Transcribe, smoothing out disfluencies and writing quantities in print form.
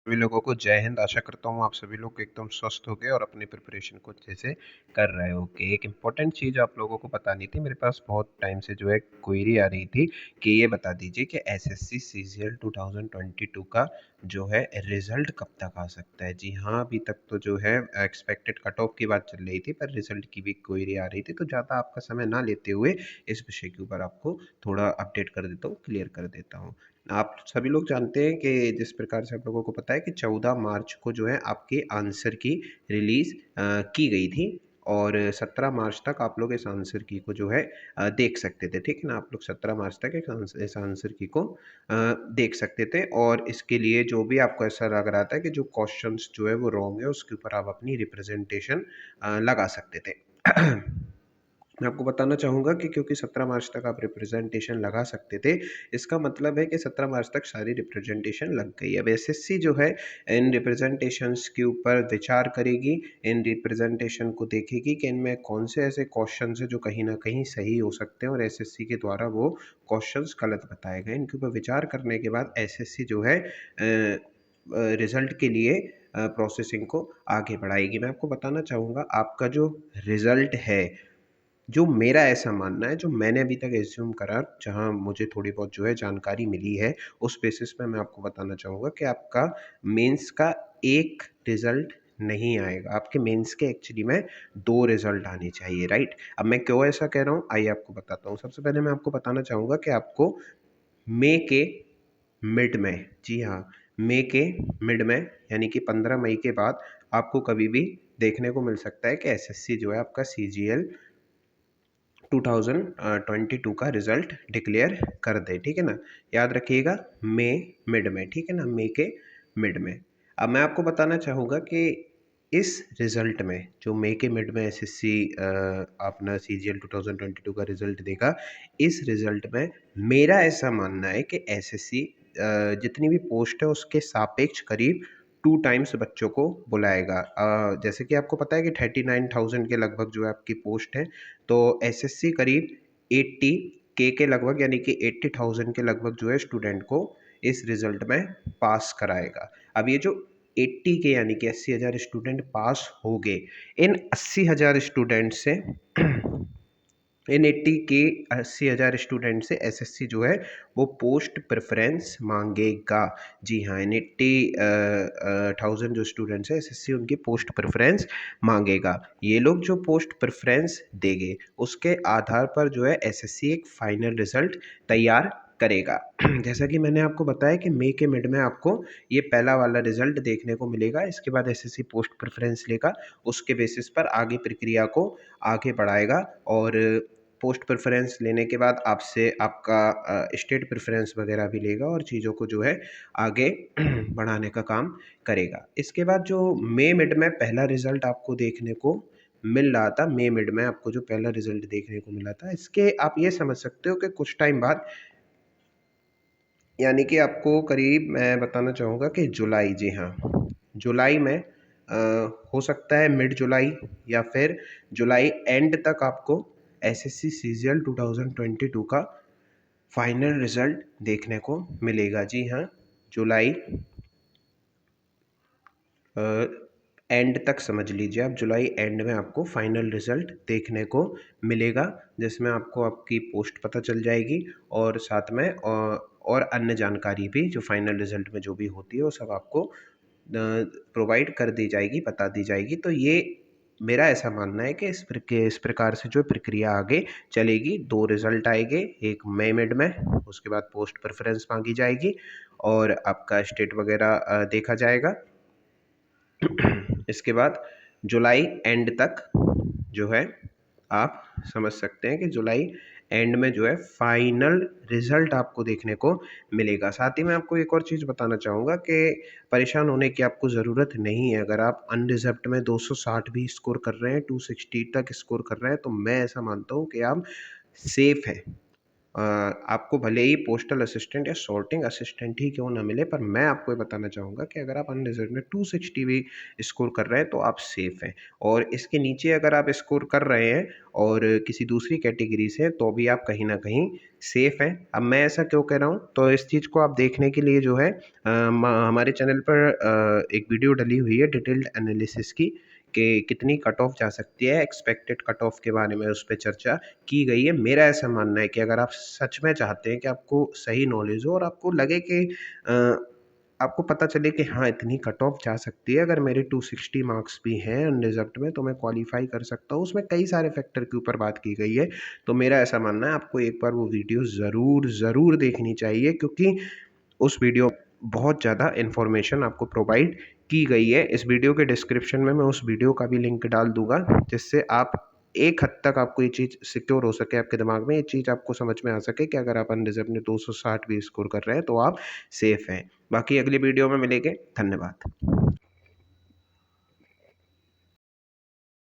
सभी लोगों को जय हिंद। आशा करता हूँ आप सभी लोग एकदम स्वस्थ हो गए और अपनी प्रिपरेशन को अच्छे से कर रहे होगे। एक इम्पॉर्टेंट चीज़ आप लोगों को बतानी थी, मेरे पास बहुत टाइम से जो है क्वेरी आ रही थी कि ये बता दीजिए कि एसएससी सीजीएल 2022 का जो है रिजल्ट कब तक आ सकता है। जी हाँ, अभी तक तो जो है एक्सपेक्टेड कट ऑफ की बात चल रही थी, पर रिजल्ट की भी क्वेरी आ रही थी। तो ज़्यादा आपका समय ना लेते हुए इस विषय के ऊपर आपको थोड़ा अपडेट कर देता हूँ, क्लियर कर देता हूँ। आप सभी लोग जानते हैं कि जिस प्रकार से आप लोगों को पता है कि 14 मार्च को जो है आपके आंसर की रिलीज़ की गई थी और 17 मार्च तक आप लोग इस आंसर की को जो है देख सकते थे, ठीक है ना? आप लोग 17 मार्च तक इस आंसर की को देख सकते थे और इसके लिए जो भी आपको ऐसा लग रहा था कि जो क्वेश्चंस जो है वो रॉन्ग है, उसके ऊपर आप अपनी रिप्रेजेंटेशन लगा सकते थे। मैं आपको बताना चाहूँगा कि क्योंकि 17 मार्च तक आप रिप्रेजेंटेशन लगा सकते थे, इसका मतलब है कि 17 मार्च तक सारी रिप्रेजेंटेशन लग गई। अब एसएससी जो है इन रिप्रेजेंटेशंस के ऊपर विचार करेगी, इन रिप्रेजेंटेशन को देखेगी कि इनमें कौन से ऐसे क्वेश्चंस हैं जो कहीं न कहीं सही हो सकते हैं और एसएससी के द्वारा वो क्वेश्चंस गलत बताए गए। इनके ऊपर विचार करने के बाद एसएससी जो है रिज़ल्ट के लिए प्रोसेसिंग को आगे बढ़ाएगी। मैं आपको बताना चाहूँगा आपका जो रिज़ल्ट है, जो मेरा ऐसा मानना है, जो मैंने अभी तक एज़्यूम करा, जहाँ मुझे थोड़ी बहुत जो है जानकारी मिली है, उस बेसिस पे मैं आपको बताना चाहूँगा कि आपका मेंस का एक रिज़ल्ट नहीं आएगा। आपके मेंस के एक्चुअली में 2 रिज़ल्ट आने चाहिए, राइट? अब मैं क्यों ऐसा कह रहा हूँ, आइए आपको बताता हूँ। सबसे पहले मैं आपको बताना चाहूँगा कि आपको मई के मिड में, जी हाँ, मई के मिड में यानी कि 15 मई के बाद आपको कभी भी देखने को मिल सकता है कि एसएससी जो है आपका सीजीएल 2022 का रिजल्ट डिक्लेयर कर दे, ठीक है ना? याद रखिएगा मई मिड में, ठीक है ना? मई के मिड में। अब मैं आपको बताना चाहूँगा कि इस रिजल्ट में जो मई के मिड में एसएससी अपना सीजीएल 2022 का रिजल्ट देगा, इस रिजल्ट में मेरा ऐसा मानना है कि एसएससी जितनी भी पोस्ट है उसके सापेक्ष करीब 2 टाइम्स बच्चों को बुलाएगा। जैसे कि आपको पता है कि 39,000 के लगभग जो है आपकी पोस्ट है, तो एसएससी करीब 80 के लगभग यानी कि 80,000 के लगभग जो है स्टूडेंट को इस रिजल्ट में पास कराएगा। अब ये जो 80 के यानी कि 80,000 स्टूडेंट पास हो गए, इन 80,000 स्टूडेंट से इन 80 के 80,000 स्टूडेंट से एसएससी जो है वो पोस्ट प्रेफरेंस मांगेगा। जी हाँ, इन 80,000 जो स्टूडेंट्स हैं एसएससी उनकी पोस्ट प्रेफरेंस मांगेगा। ये लोग जो पोस्ट प्रेफरेंस देंगे उसके आधार पर जो है एसएससी एक फाइनल रिजल्ट तैयार करेगा। जैसा कि मैंने आपको बताया कि मई के मिड में आपको ये पहला वाला रिजल्ट देखने को मिलेगा। इसके बाद एसएससी पोस्ट प्रेफरेंस लेगा, उसके बेसिस पर आगे प्रक्रिया को आगे बढ़ाएगा और पोस्ट प्रेफरेंस लेने के बाद आपसे आपका स्टेट प्रेफरेंस वगैरह भी लेगा और चीज़ों को जो है आगे बढ़ाने का काम करेगा। इसके बाद जो मई मिड में पहला रिजल्ट आपको देखने को मिल रहा था, मई मिड में आपको जो पहला रिजल्ट देखने को मिला था, इसके आप ये समझ सकते हो कि कुछ टाइम बाद यानी कि आपको करीब मैं बताना चाहूँगा कि जुलाई, जी हाँ, जुलाई में हो सकता है मिड जुलाई या फिर जुलाई एंड तक आपको एसएससी सीजीएल 2022 का फाइनल रिजल्ट देखने को मिलेगा। जी हाँ, जुलाई एंड तक समझ लीजिए आप, जुलाई एंड में आपको फाइनल रिजल्ट देखने को मिलेगा, जिसमें आपको आपकी पोस्ट पता चल जाएगी और साथ में और अन्य जानकारी भी जो फाइनल रिजल्ट में जो भी होती है वो सब आपको प्रोवाइड कर दी जाएगी, बता दी जाएगी। तो ये मेरा ऐसा मानना है कि इस प्रकार से जो प्रक्रिया आगे चलेगी। 2 रिजल्ट आएंगे, एक मई मिड में, उसके बाद पोस्ट प्रेफरेंस मांगी जाएगी और आपका स्टेट वगैरह देखा जाएगा। इसके बाद जुलाई एंड तक जो है आप समझ सकते हैं कि जुलाई एंड में जो है फाइनल रिजल्ट आपको देखने को मिलेगा। साथ ही मैं आपको एक और चीज़ बताना चाहूँगा कि परेशान होने की आपको ज़रूरत नहीं है। अगर आप अनरिज़र्व्ड में 260 भी स्कोर कर रहे हैं, 260 तक स्कोर कर रहे हैं, तो मैं ऐसा मानता हूँ कि आप सेफ़ हैं। आपको भले ही पोस्टल असिस्टेंट या सॉर्टिंग असिस्टेंट ही क्यों ना मिले, पर मैं आपको ये बताना चाहूँगा कि अगर आप अनरिजर्व्ड में 260 भी स्कोर कर रहे हैं तो आप सेफ़ हैं। और इसके नीचे अगर आप स्कोर कर रहे हैं और किसी दूसरी कैटेगरी से, तो भी आप कहीं न कहीं सेफ़ हैं। अब मैं ऐसा क्यों कह रहा हूँ? तो इस चीज़ को आप देखने के लिए जो है हमारे चैनल पर एक वीडियो डली हुई है डिटेल्ड एनालिसिस की, कि कितनी कट ऑफ जा सकती है, एक्सपेक्टेड कट ऑफ के बारे में उस पे चर्चा की गई है। मेरा ऐसा मानना है कि अगर आप सच में चाहते हैं कि आपको सही नॉलेज हो और आपको लगे कि अ, आपको पता चले कि हाँ, इतनी कट ऑफ जा सकती है, अगर मेरे 260 मार्क्स भी हैं अनरिज़र्व्ड में तो मैं क्वालीफ़ाई कर सकता हूँ। उसमें कई सारे फैक्टर के ऊपर बात की गई है। तो मेरा ऐसा मानना है आपको एक बार वो वीडियो ज़रूर देखनी चाहिए, क्योंकि उस वीडियो बहुत ज़्यादा इन्फॉर्मेशन आपको प्रोवाइड की गई है। इस वीडियो के डिस्क्रिप्शन में मैं उस वीडियो का भी लिंक डाल दूँगा, जिससे आप एक हद तक आपको ये चीज़ सिक्योर हो सके, आपके दिमाग में ये चीज़ आपको समझ में आ सके कि अगर आप अनरिज़र्व्ड में 260 भी स्कोर कर रहे हैं तो आप सेफ़ हैं। बाकी अगली वीडियो में मिलेंगे। धन्यवाद।